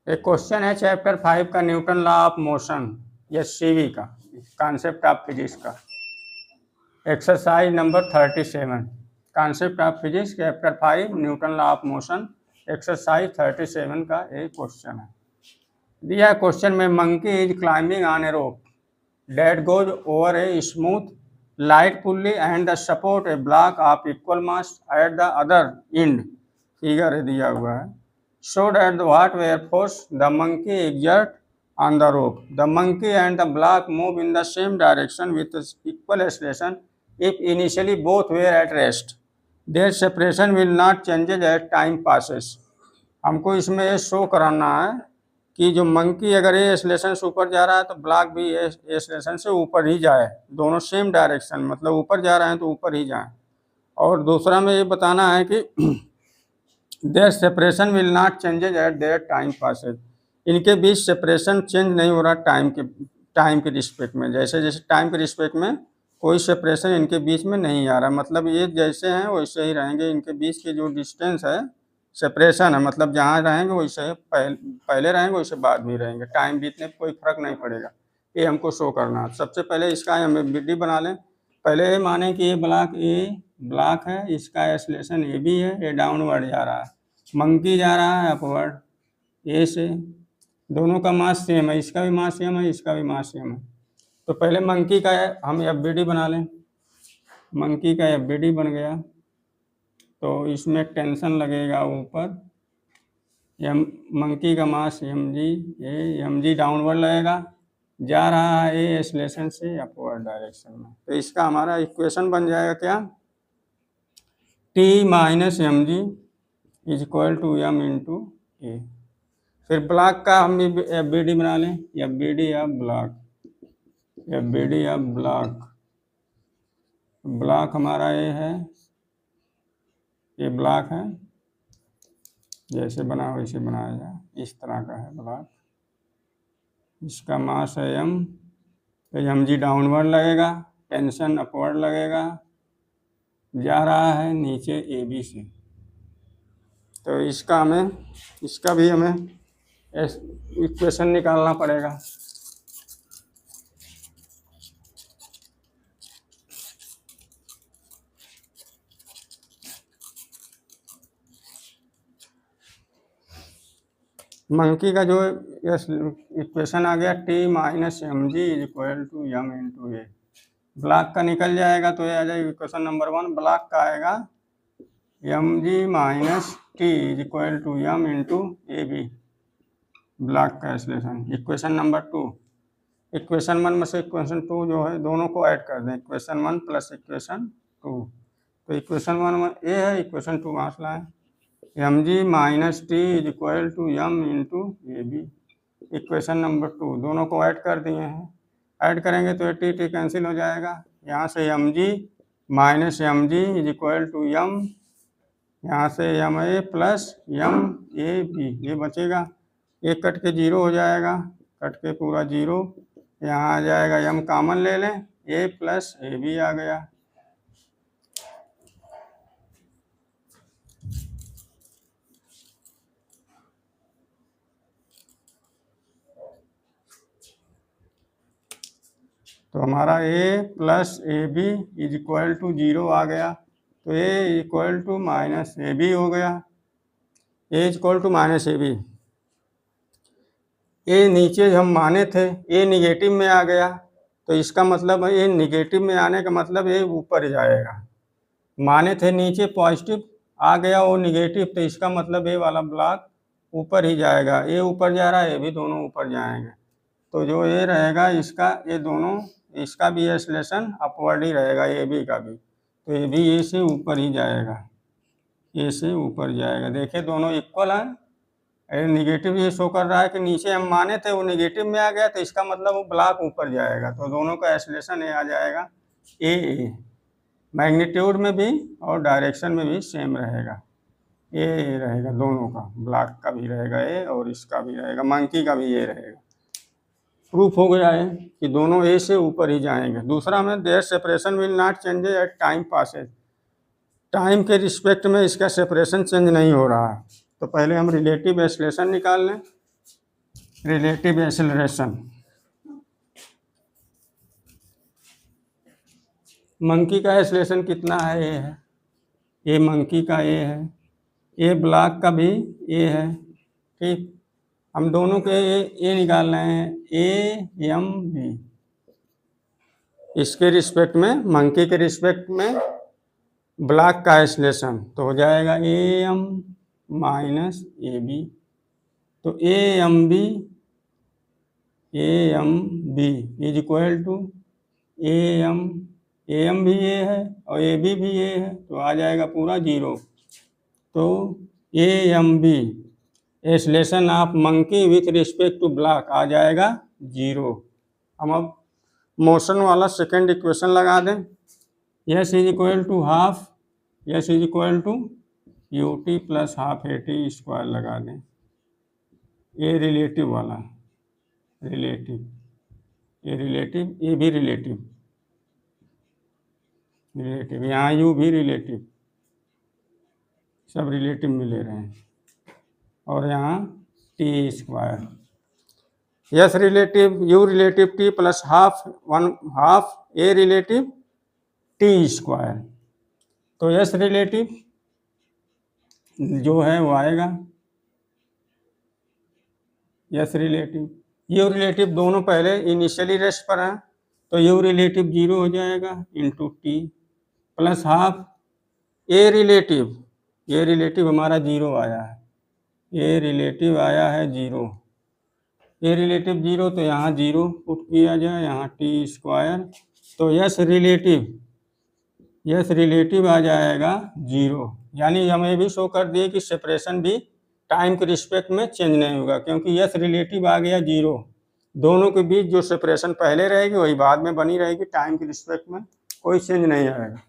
एक क्वेश्चन है चैप्टर 5 का, न्यूटन लॉ ऑफ मोशन या सीवी का, कॉन्सेप्ट ऑफ फिजिक्स का, exercise number 37। Concept of physics chapter 5 Newton law of motion exercise 37 का एक क्वेश्चन है। दिया क्वेश्चन में monkey is climbing on A rope that goes over a smooth light pulley and the support a block of equal mass at the other end, figure दिया हुआ है। So that what were force the monkey exert on the rope, the monkey and the block move in the same direction with equal acceleration if initially both were at rest. Their separation will not change as time passes. हमको इसमें ये show कराना है कि जो monkey अगर ए acceleration से ऊपर जा रहा है तो ब्लॉक भी ए एक्सेलरेशन से ऊपर ही जाए, दोनों सेम डायरेक्शन, मतलब ऊपर जा रहे हैं तो ऊपर ही जाए। और दूसरा में ये बताना है कि their separation will not changes at their time passes, इनके बीच सेपरेशन चेंज नहीं हो रहा टाइम के रिस्पेक्ट में, जैसे जैसे टाइम के रिस्पेक्ट में कोई सेपरेशन इनके बीच में नहीं आ रहा, मतलब ये जैसे हैं वैसे ही रहेंगे। इनके बीच की जो डिस्टेंस है सेपरेशन है, मतलब जहाँ रहेंगे वैसे पहले रहेंगे वैसे बाद में रहेंगे, टाइम बीतने पर कोई फर्क नहीं पड़ेगा। ये हमको शो करना है। सबसे पहले इसका हम विधि बना लें। पहले ये माने कि ये ब्लॉक है, इसका एक्सेलरेशन ए बी है, ये डाउनवर्ड जा रहा है, मंकी जा रहा है अपवर्ड ए से, दोनों का मास सेम है, इसका भी मास सेम है, इसका भी मास सेम है। तो पहले मंकी का हम एफ बना लें। मंकी का एफ बन गया तो इसमें टेंशन लगेगा ऊपर, मंकी का मास एम जी डाउनवर्ड लगेगा, जा रहा है ए एक्सेलरेशन से अपवर्ड डायरेक्शन में। तो इसका हमारा इक्वेशन बन जाएगा क्या, T minus M G is equal to M into A. फिर ब्लॉक का हम एफ बना लें, एफ या ब्लॉक हमारा ये है, ये ब्लॉक है, जैसे बना वैसे बनाया जाए, इस तरह का है ब्लॉक, इसका मास है एम, तो एम जी डाउनवर्ड लगेगा, टेंशन अपवर्ड लगेगा, जा रहा है नीचे ए बी से। तो इसका भी हमें इक्वेशन निकालना पड़ेगा। मंकी का जो इक्वेशन आ गया T minus M G is equal to M into A. Block का निकल जाएगा तो ये आ जाएगा इक्वेशन नंबर 1। ब्लॉक का आएगा M G minus T is equal to M into A B, block का एक्सेलरेशन। इक्वेशन नंबर 2, इक्वेशन 1 में से इक्वेशन 2 जो है दोनों को ऐड कर दें, इक्वेशन 1 प्लस इक्वेशन 2। तो इक्वेशन 1 में ए है, इक्वेशन 2 वहाँ से लाएँ, M G minus T is equal to M into A B. Equation number 2 दोनों को ऐड कर दिए हैं, ऐड करेंगे तो टी कैंसिल हो जाएगा, यहाँ से M G minus M G is equal to M, यहाँ से M A plus M A B, ये बचेगा, एक कट के 0 हो जाएगा, कट के पूरा 0, यहाँ आ जाएगा एम कॉमन ले लें, ए प्लस ए बी आ गया। तो हमारा a plus A B is equal to 0 आ गया, तो a equal to minus A B हो गया, a equal to minus A B. ए नीचे हम माने थे, a निगेटिव में आ गया, तो इसका मतलब है a निगेटिव में आने का मतलब a ऊपर जाएगा। माने थे नीचे पॉजिटिव, आ गया वो निगेटिव, तो इसका मतलब a वाला ब्लॉक ऊपर ही जाएगा, a ऊपर जा रहा है, ये भी दोनों ऊपर जाएंगे। तो जो ये रहेगा इसका, ये दोनों, इसका भी एक्सेलरेशन अपवर्ड ही रहेगा, ए बी का भी, तो ये भी ए से ऊपर ही जाएगा, ए से ऊपर जाएगा। देखिए दोनों इक्वल हैं, निगेटिव ये शो कर रहा है कि नीचे हम माने थे वो निगेटिव में आ गया, तो इसका मतलब वो ब्लॉक ऊपर जाएगा, तो दोनों का एक्सेलरेशन ये आ जाएगा ए, मैग्नीट्यूड में भी और डायरेक्शन में भी सेम रहेगा, ए रहेगा, दोनों का, ब्लॉक का भी रहेगा ए और इसका भी रहेगा, मंकी का भी ए रहेगा। प्रूफ हो गया है कि दोनों ए से ऊपर ही जाएंगे। दूसरा में their separation will not change at time passes, time के रिस्पेक्ट में इसका सेपरेशन चेंज नहीं हो रहा है। तो पहले हम रिलेटिव एक्सेलरेशन निकाल लें। Relative acceleration. मंकी का एक्सेलरेशन कितना है, ये है, ये मंकी का ये है, ये ब्लॉक का भी ये है। ठीक, हम दोनों के ये निकाल रहे हैं, ए एम बी, इसके रिस्पेक्ट में, मंकी के रिस्पेक्ट में ब्लॉक का एक्सेलरेशन तो हो जाएगा A M minus A B. तो A M B is equal to A M भी ये है और ए बी भी ये है, तो आ जाएगा पूरा 0। तो A M B acceleration of monkey with respect to block आ जाएगा 0। हम अब मोशन वाला सेकंड इक्वेशन लगा दें, S is equal to half S is equal to U T plus half A T square लगा दें। ये रिलेटिव वाला, रिलेटिव, ये रिलेटिव, ये भी रिलेटिव, रिलेटिव, यहाँ यू भी रिलेटिव, सब रिलेटिव में ले रहे हैं। और यहाँ T square, yes relative you relative T plus half a relative T square. तो यस रिलेटिव जो है वो आएगा, यस रिलेटिव, यू रिलेटिव दोनों पहले इनिशियली रेस्ट पर हैं, तो यू रिलेटिव 0 हो जाएगा into T plus half a relative, ये रिलेटिव हमारा 0 आया है, ये रिलेटिव आया है 0, ए रिलेटिव 0, तो यहाँ 0 पुट किया जाए, यहाँ टी स्क्वायर, तो यस रिलेटिव आ जाएगा 0। यानी हम ये भी शो कर दिए कि सेपरेशन भी टाइम के रिस्पेक्ट में चेंज नहीं होगा, क्योंकि यस रिलेटिव आ गया 0, दोनों के बीच जो सेपरेशन पहले रहेगी वही बाद में बनी रहेगी, टाइम के रिस्पेक्ट में कोई चेंज नहीं आएगा।